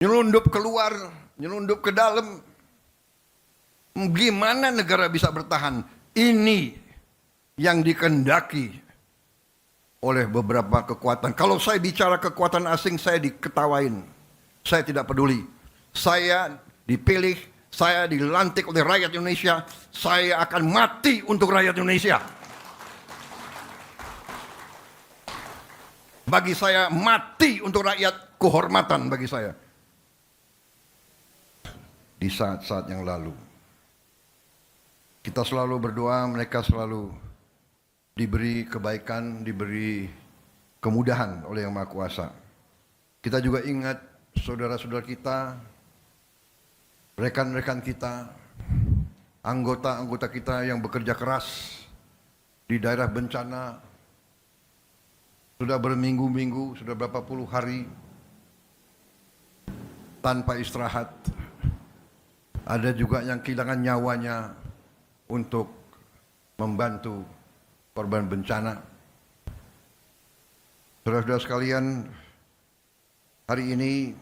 nyelundup keluar, nyelundup ke dalam. Gimana negara bisa bertahan? Ini yang dikehendaki oleh beberapa kekuatan. Kalau saya bicara kekuatan asing, saya diketawain. Saya tidak peduli. Saya dipilih, saya dilantik oleh rakyat Indonesia. Saya akan mati untuk rakyat Indonesia. Bagi saya mati untuk rakyat, kehormatan bagi saya. Di saat-saat yang lalu, kita selalu berdoa, mereka selalu diberi kebaikan, diberi kemudahan oleh Yang Maha Kuasa. Kita juga ingat saudara-saudara kita, rekan-rekan kita, anggota-anggota kita yang bekerja keras di daerah bencana, sudah berminggu-minggu, sudah berapa puluh hari tanpa istirahat. Ada juga yang kehilangan nyawanya untuk membantu korban bencana. Saudara-saudara sekalian, hari ini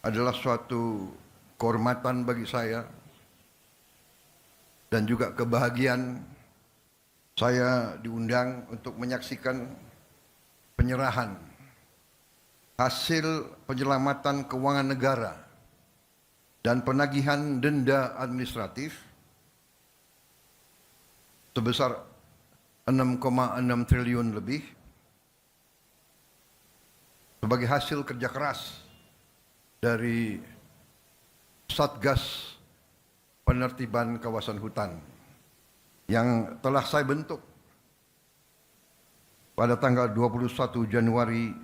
adalah suatu kehormatan bagi saya dan juga kebahagiaan saya diundang untuk menyaksikan penyerahan hasil penyelamatan keuangan negara dan penagihan denda administratif sebesar 6,6 triliun lebih sebagai hasil kerja keras dari Satgas Penertiban Kawasan Hutan yang telah saya bentuk pada tanggal 21 Januari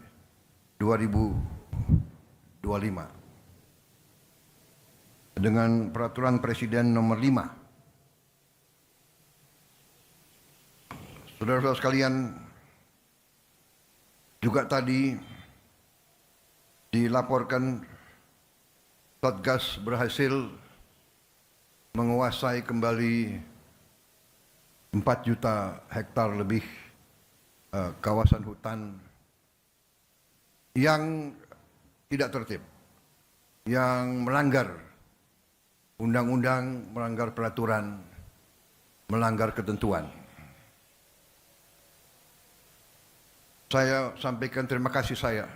2025 dengan Peraturan Presiden Nomor 5. Saudara-saudara sekalian, juga tadi dilaporkan Satgas berhasil menguasai kembali 4 juta hektar lebih kawasan hutan yang tidak tertib, yang melanggar undang-undang, melanggar peraturan, melanggar ketentuan. Saya sampaikan terima kasih saya,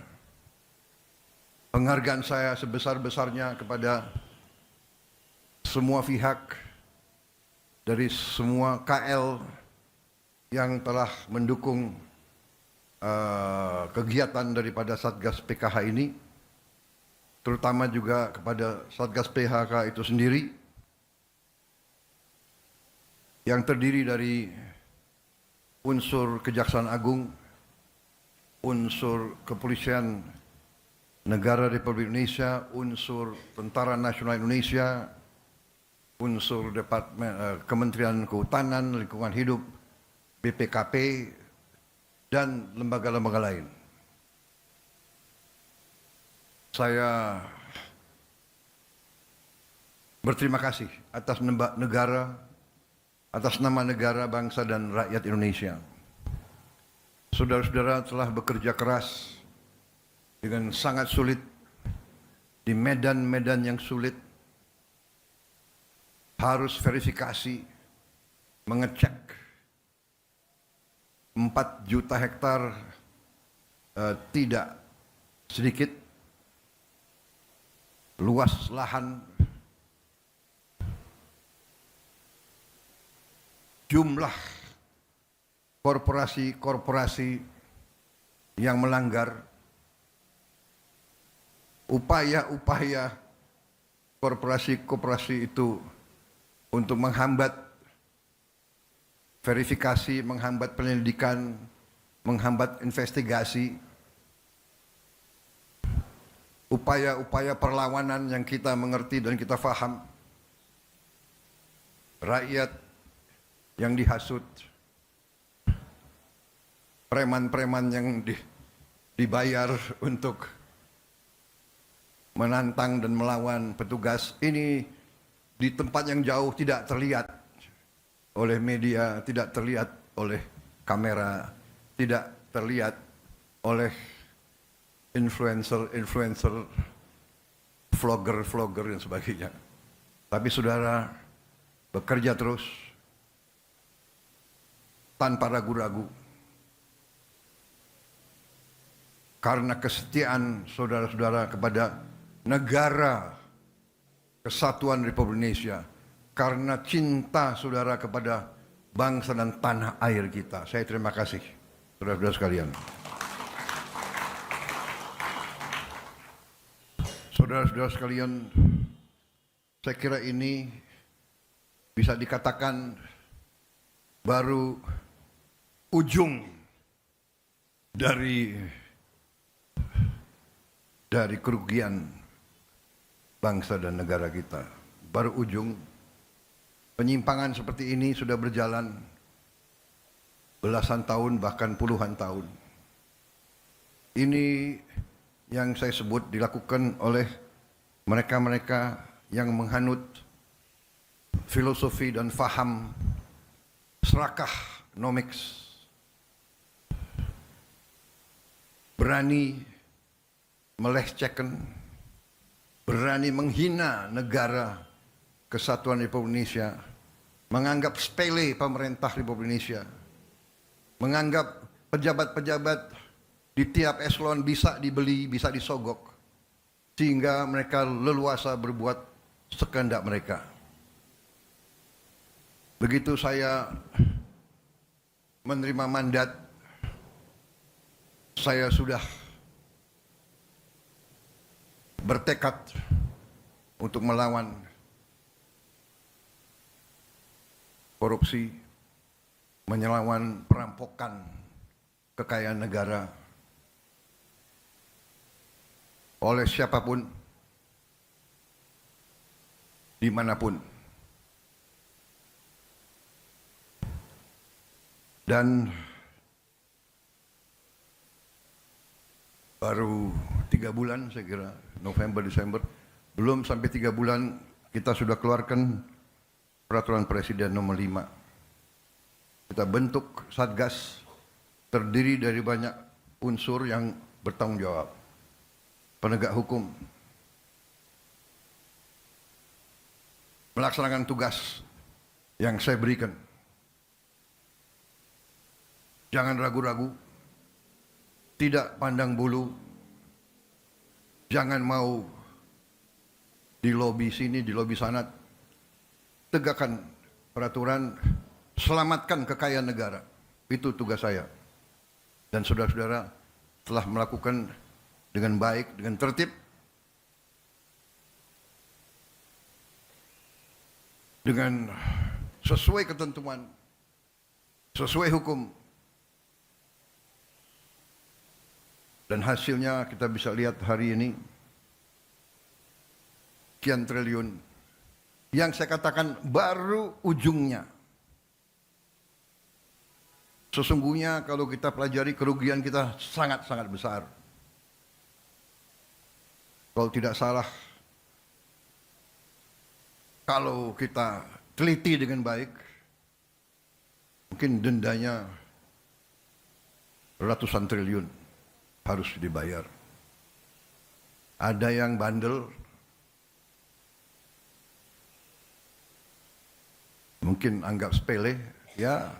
penghargaan saya sebesar-besarnya kepada semua pihak dari semua KL yang telah mendukung kegiatan daripada Satgas PKH ini, terutama juga kepada Satgas PHK itu sendiri yang terdiri dari unsur Kejaksaan Agung, unsur Kepolisian Negara Republik Indonesia, unsur Tentara Nasional Indonesia, unsur Kementerian Kehutanan, Lingkungan Hidup, BPKP, dan lembaga-lembaga lain. Saya berterima kasih atas negara, atas nama negara, bangsa, dan rakyat Indonesia. Saudara-saudara telah bekerja keras dengan sangat sulit di medan-medan yang sulit, harus verifikasi, mengecek 4 juta hektar tidak sedikit luas lahan, jumlah korporasi-korporasi yang melanggar, upaya-upaya korporasi-korporasi itu untuk menghambat verifikasi, menghambat penyelidikan, menghambat investigasi, upaya-upaya perlawanan yang kita mengerti dan kita faham. Rakyat yang dihasut, preman-preman yang dibayar untuk menantang dan melawan petugas, ini di tempat yang jauh tidak terlihat oleh media, tidak terlihat oleh kamera, tidak terlihat oleh influencer, vlogger dan sebagainya. Tapi saudara bekerja terus tanpa ragu-ragu karena kesetiaan saudara-saudara kepada negara Kesatuan Republik Indonesia, karena cinta saudara kepada bangsa dan tanah air kita. Saya terima kasih saudara-saudara sekalian. Saudara-saudara sekalian, saya kira ini bisa dikatakan baru ujung dari kerugian bangsa dan negara kita. Baru ujung. Penyimpangan seperti ini sudah berjalan belasan tahun, bahkan puluhan tahun. Ini yang saya sebut dilakukan oleh mereka-mereka yang menghanut filosofi dan faham serakah nomics, berani melecehkan, berani menghina negara Kesatuan Republik Indonesia, menganggap sepele pemerintah Republik Indonesia, menganggap pejabat-pejabat di tiap eselon bisa dibeli, bisa disogok, sehingga mereka leluasa berbuat sekehendak mereka. Begitu saya menerima mandat, saya sudah bertekad untuk melawan korupsi, melawan perampokan kekayaan negara oleh siapapun, dimanapun. Dan baru 3 bulan saya kira, November, Desember, belum sampai 3 bulan kita sudah keluarkan Peraturan Presiden nomor 5. Kita bentuk Satgas terdiri dari banyak unsur yang bertanggung jawab. Penegak hukum, melaksanakan tugas yang saya berikan. Jangan ragu-ragu, tidak pandang bulu, jangan mau di lobi sini, di lobi sana. Tegakkan peraturan, selamatkan kekayaan negara. Itu tugas saya. Dan saudara-saudara telah melakukan dengan baik, dengan tertib, dengan sesuai ketentuan, sesuai hukum. Dan hasilnya kita bisa lihat hari ini, sekian triliun. Yang saya katakan baru ujungnya. Sesungguhnya kalau kita pelajari kerugian kita sangat-sangat besar. Kalau tidak salah, kalau kita teliti dengan baik, mungkin dendanya ratusan triliun harus dibayar. Ada yang bandel, mungkin anggap sepele, ya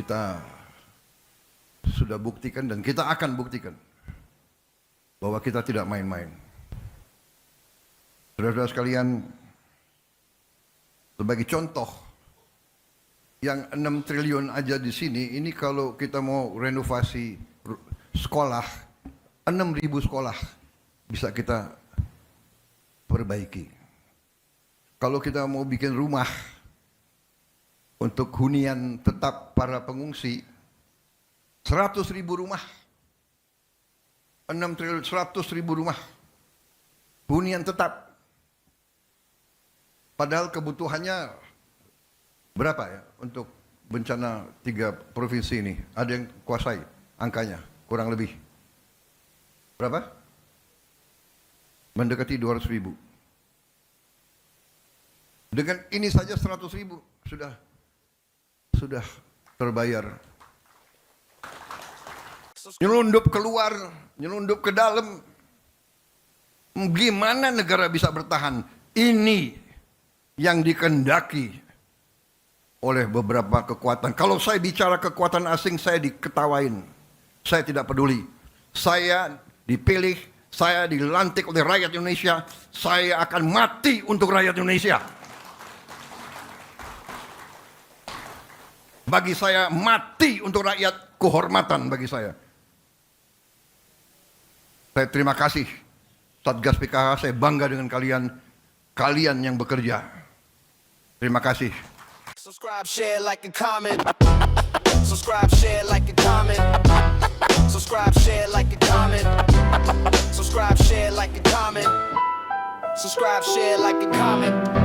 kita sudah buktikan dan kita akan buktikan bahwa kita tidak main-main. Saudara-saudara sekalian, sebagai contoh, yang 6 triliun aja di sini, ini kalau kita mau renovasi sekolah, 6.000 sekolah bisa kita perbaiki. Kalau kita mau bikin rumah untuk hunian tetap para pengungsi, 100.000 rumah, 6 triliun, 100.000 rumah hunian tetap. Padahal kebutuhannya berapa ya untuk bencana 3 provinsi ini? Ada yang kuasai angkanya, kurang lebih berapa? Mendekati 200.000. Dengan ini saja 100.000 sudah terbayar. nyelundup keluar, nyelundup ke dalam. Gimana negara bisa bertahan? Ini yang dikehendaki oleh beberapa kekuatan. Kalau saya bicara kekuatan asing, saya diketawain. Saya tidak peduli. Saya dipilih, saya dilantik oleh rakyat Indonesia. Saya akan mati untuk rakyat Indonesia. Bagi saya, mati untuk rakyat, kehormatan bagi saya. Saya terima kasih Satgas PKK, saya bangga dengan kalian yang bekerja. Terima kasih. Subscribe, share, like, and comment. Subscribe, share, like, and comment. Subscribe, share, like, and comment. Subscribe, share, like, and comment. Subscribe, share, like, and comment.